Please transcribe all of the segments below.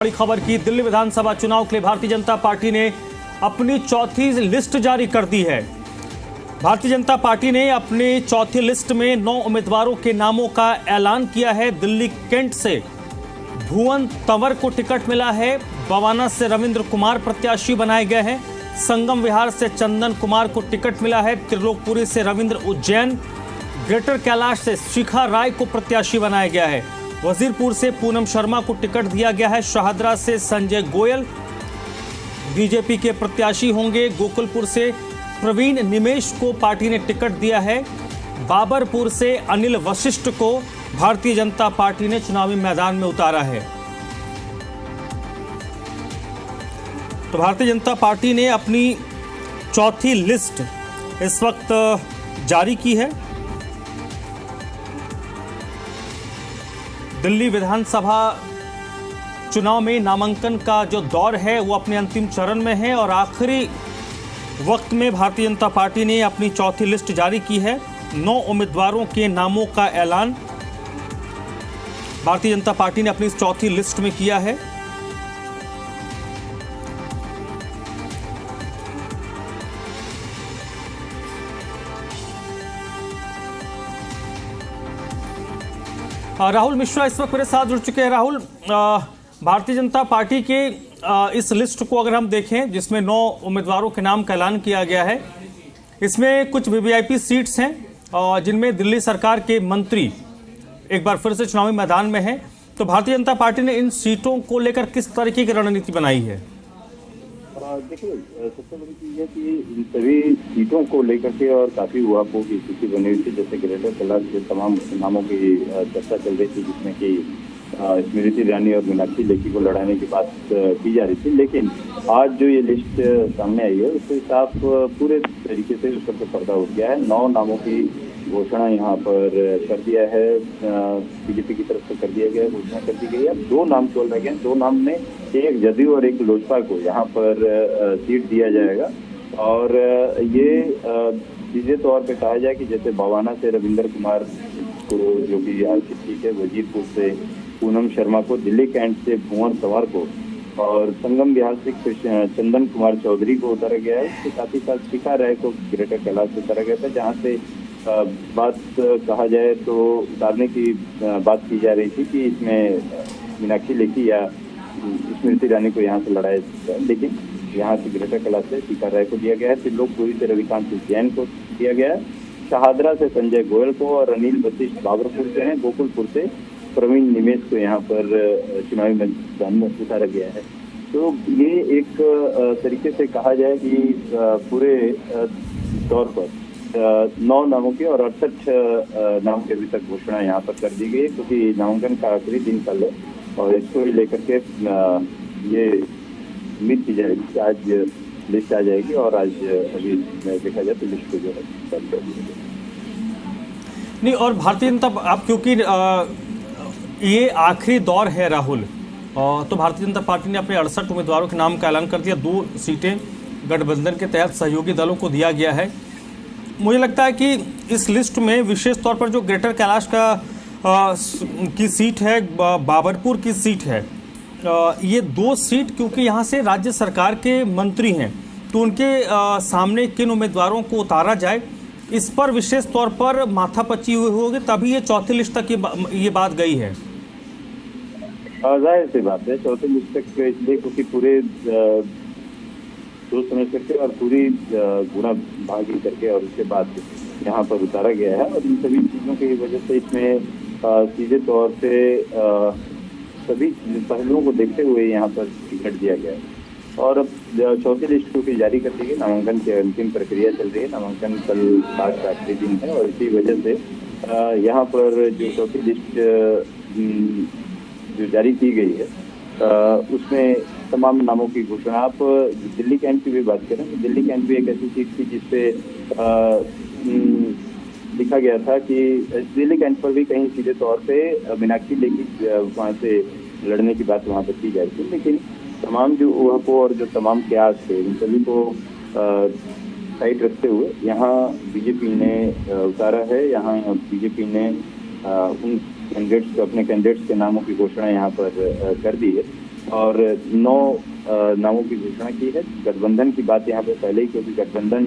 बड़ी खबर की दिल्ली विधानसभा चुनाव के लिए भारतीय जनता पार्टी ने अपनी चौथी लिस्ट जारी कर दी है। भारतीय जनता पार्टी ने अपनी चौथी लिस्ट में 9 उम्मीदवारों के नामों का ऐलान किया है। दिल्ली कैंट से भुवन तंवर को टिकट मिला है। बवाना से रविंद्र कुमार प्रत्याशी बनाए गए हैं। संगम विहार से चंदन कुमार को टिकट मिला है। त्रिलोकपुरी से रविंद्र उज्जैन, ग्रेटर कैलाश से शिखा राय को प्रत्याशी बनाया गया है। वजीरपुर से पूनम शर्मा को टिकट दिया गया है। शाहदरा से संजय गोयल बीजेपी के प्रत्याशी होंगे। गोकुलपुर से प्रवीण निमेश को पार्टी ने टिकट दिया है। बाबरपुर से अनिल वशिष्ठ को भारतीय जनता पार्टी ने चुनावी मैदान में उतारा है। तो भारतीय जनता पार्टी ने अपनी चौथी लिस्ट इस वक्त जारी की है। दिल्ली विधानसभा चुनाव में नामांकन का जो दौर है वो अपने अंतिम चरण में है और आखिरी वक्त में भारतीय जनता पार्टी ने अपनी चौथी लिस्ट जारी की है। 9 उम्मीदवारों के नामों का ऐलान भारतीय जनता पार्टी ने अपनी इस चौथी लिस्ट में किया है। राहुल मिश्रा इस वक्त मेरे साथ जुड़ चुके हैं। राहुल, भारतीय जनता पार्टी के इस लिस्ट को अगर हम देखें जिसमें 9 उम्मीदवारों के नाम का ऐलान किया गया है, इसमें कुछ वीवीआईपी सीट्स हैं जिनमें दिल्ली सरकार के मंत्री एक बार फिर से चुनावी मैदान में हैं। तो भारतीय जनता पार्टी ने इन सीटों को लेकर किस तरीके की रणनीति बनाई है? देखिए, सबसे बड़ी चीज है कि इन सभी सीटों को लेकर के और काफी उहापोह की स्थिति बनी हुई थी। जैसे ग्रेटर कैलाश के तमाम नामों की चर्चा चल रही थी, जिसमें कि स्मृति ईरानी और मीनाक्षी लेखी को लड़ाने की बात की जा रही थी। लेकिन आज जो ये लिस्ट सामने आई है उसके साफ पूरे तरीके से उस पर पर्दा उठ गया है। 9 नामों की घोषणा यहाँ पर कर दिया है, बीजेपी की तरफ से कर दिया गया, घोषणा कर दी गई है। अब 2 नाम केवल रह गए। 2 नाम में एक जदयू और एक लोजपा को यहाँ पर सीट दिया जाएगा। और ये सीधे तौर पे कहा जाए कि जैसे बवाना से रविंद्र कुमार को, जो कि आर्थिक सीट है, वजीरपुर से पूनम शर्मा को, दिल्ली कैंट से भुवन तंवर को और संगम विहार से चंदन कुमार चौधरी को उतारा गया है। इसके साथ ही साथ शिखा राय को ग्रेटर कैलाश से उतारा गया था, जहाँ से बात कहा जाए तो उतारने की बात की जा रही थी कि इसमें मीनाक्षी लेखी या स्मृति ईरानी को यहाँ से लड़ाया जाए। लेकिन यहाँ से ग्रेटर कैलाश से शिखा राय को दिया गया है। त्रिलोकपुरी से रविकांत जैन को दिया गया है। शाहदरा से संजय गोयल को और अनिल वशिष्ठ बाबरपुर से हैं। गोकुलपुर से प्रवीण निमेश को यहाँ पर चुनावी मैदान में उतारा गया है। तो ये एक तरीके से कहा जाए कि पूरे तौर पर 9 नामों की और 68 नामों की अभी तक घोषणा यहाँ पर कर दी गई है, क्योंकि नामांकन का आखिरी दिन कल है और इसको लेकर के ये उम्मीद की जाएगी कि आज लिस्ट आ जाएगी और आज अभी देखा जाए तो लिस्ट को जो है कर दी नहीं। और भारतीय जनता अब क्योंकि ये आखिरी दौर है राहुल, तो भारतीय जनता पार्टी ने अपने 68 उम्मीदवारों के नाम का ऐलान कर दिया। 2 सीटें गठबंधन के तहत सहयोगी दलों को दिया गया है। मुझे लगता है कि इस लिस्ट में विशेष तौर पर जो ग्रेटर कैलाश की सीट है, बाबरपुर की सीट है, ये 2 सीट क्योंकि यहाँ से राज्य सरकार के मंत्री हैं, तो उनके सामने किन उम्मीदवारों को उतारा जाए इस पर विशेष तौर पर माथापच्ची हुई होगी, तभी ये चौथी लिस्ट तक ये बात गई है। जाहिर सी बात है, चौथी लिस्ट तक इसलिए क्योंकि पूरे सोच समझ करके और पूरी गुना भागी करके और उसके बाद यहाँ पर उतारा गया है। और इन सभी चीज़ों की वजह से इसमें सीधे तौर से सभी पहलुओं को देखते हुए यहाँ पर टिकट दिया गया है। और अब चौथी लिस्ट क्योंकि जारी कर दी गई, नामांकन की अंतिम प्रक्रिया चल रही है। नामांकन कल आज का आखिरी दिन है और इसी वजह से यहाँ पर जो चौथी लिस्ट जो जारी की गई है उसमें तमाम नामों की घोषणा। आप दिल्ली कैंट की भी बात करें तो दिल्ली कैंट भी एक ऐसी सीट थी जिसपे लिखा गया था कि दिल्ली कैंट पर भी कहीं सीधे तौर पे मीनाक्षी लेखी वहाँ से लड़ने की बात वहाँ पर की जाती थी। लेकिन तमाम जो उहापोह और जो तमाम प्रयास थे इन सभी को साइड रखते हुए यहाँ बीजेपी ने उतारा है। यहाँ बीजेपी ने उन कैंडिडेट्स अपने कैंडिडेट्स के नामों की घोषणा यहाँ पर कर दी है। और 9 नामों की घोषणा की है। गठबंधन की बात यहाँ पे पहले ही, क्योंकि गठबंधन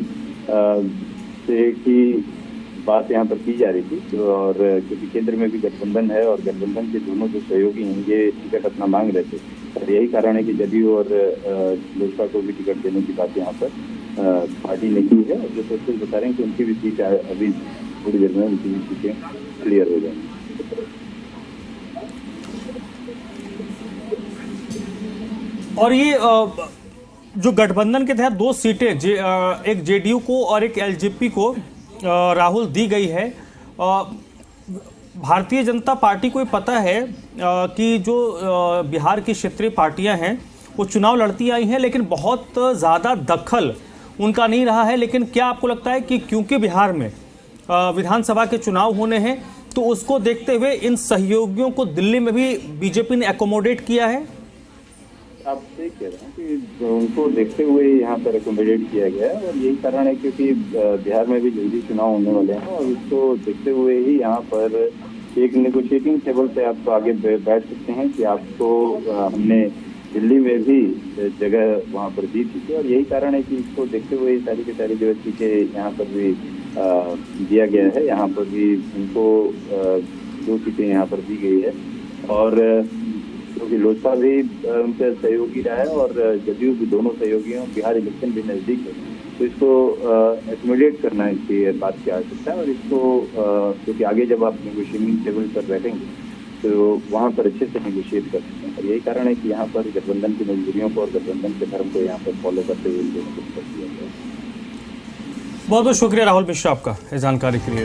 से की बात यहाँ पर की जा रही थी, और क्योंकि केंद्र में भी गठबंधन है और गठबंधन के दोनों जो सहयोगी हैं ये टिकट अपना मांग रहे थे, और यही कारण है कि जदयू और लोजपा को भी टिकट देने की बात यहाँ पर पार्टी ने की है। और जो सोर्सेज बता रहे हैं कि उनकी भी सीट अभी थोड़ी देर में उनकी भी सीटें क्लियर हो जाएंगी। और ये जो गठबंधन के तहत 2 सीटें एक जेडीयू को और एक एलजेपी को राहुल दी गई है। भारतीय जनता पार्टी को पता है कि जो बिहार की क्षेत्रीय पार्टियां हैं वो चुनाव लड़ती आई हैं, लेकिन बहुत ज़्यादा दखल उनका नहीं रहा है। लेकिन क्या आपको लगता है कि क्योंकि बिहार में विधानसभा के चुनाव होने हैं तो उसको देखते हुए इन सहयोगियों को दिल्ली में भी बीजेपी ने एकोमोडेट किया है? आप सही कह रहे हैं कि उनको देखते हुए यहाँ पर एकोमोडेट किया गया है, और यही कारण है क्योंकि बिहार में भी जल्दी चुनाव होने वाले हैं, और उसको देखते हुए ही यहाँ पर एक नेगोशिएटिंग टेबल पे आप आगे बैठ सकते हैं कि आपको हमने दिल्ली में भी जगह वहाँ पर दी थी, और यही कारण है कि इसको देखते हुए सारी की सारी जो सीटें यहाँ पर भी दिया गया है। यहाँ पर भी उनको 2 सीटें यहाँ पर दी गई है, और क्योंकि लोजपा भी उनका सहयोगी रहा है और जदयू भी, दोनों सहयोगियों, बिहार इलेक्शन भी नजदीक है, तो इसको एकोमोडेट करना इसकी बात की आवश्यकता है। और इसको क्योंकि आगे जब आप नेगोशिएटिंग टेबल पर बैठेंगे तो वहाँ पर अच्छे से नेगोशिएट कर सकते हैं, और यही कारण है कि यहाँ पर गठबंधन की मजबूरियों को और गठबंधन के धर्म को यहाँ पर फॉलो करते हुए कुछ कर दिया गया। बहुत बहुत शुक्रिया राहुल मिश्रा आपका इस जानकारी के लिए।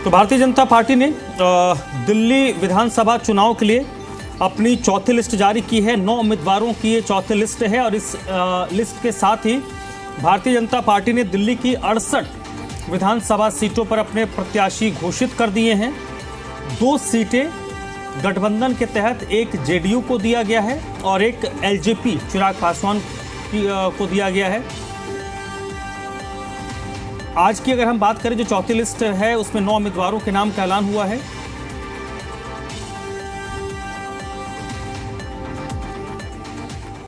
तो भारतीय जनता पार्टी ने दिल्ली विधानसभा चुनाव के लिए अपनी चौथी लिस्ट जारी की है। 9 उम्मीदवारों की ये चौथी लिस्ट है, और इस लिस्ट के साथ ही भारतीय जनता पार्टी ने दिल्ली की 68 विधानसभा सीटों पर अपने प्रत्याशी घोषित कर दिए हैं। 2 सीटें गठबंधन के तहत एक जेडीयू को दिया गया है और एक एलजेपी चिराग पासवान को दिया गया है। आज की अगर हम बात करें, जो चौथी लिस्ट है उसमें 9 उम्मीदवारों के नाम का ऐलान हुआ है।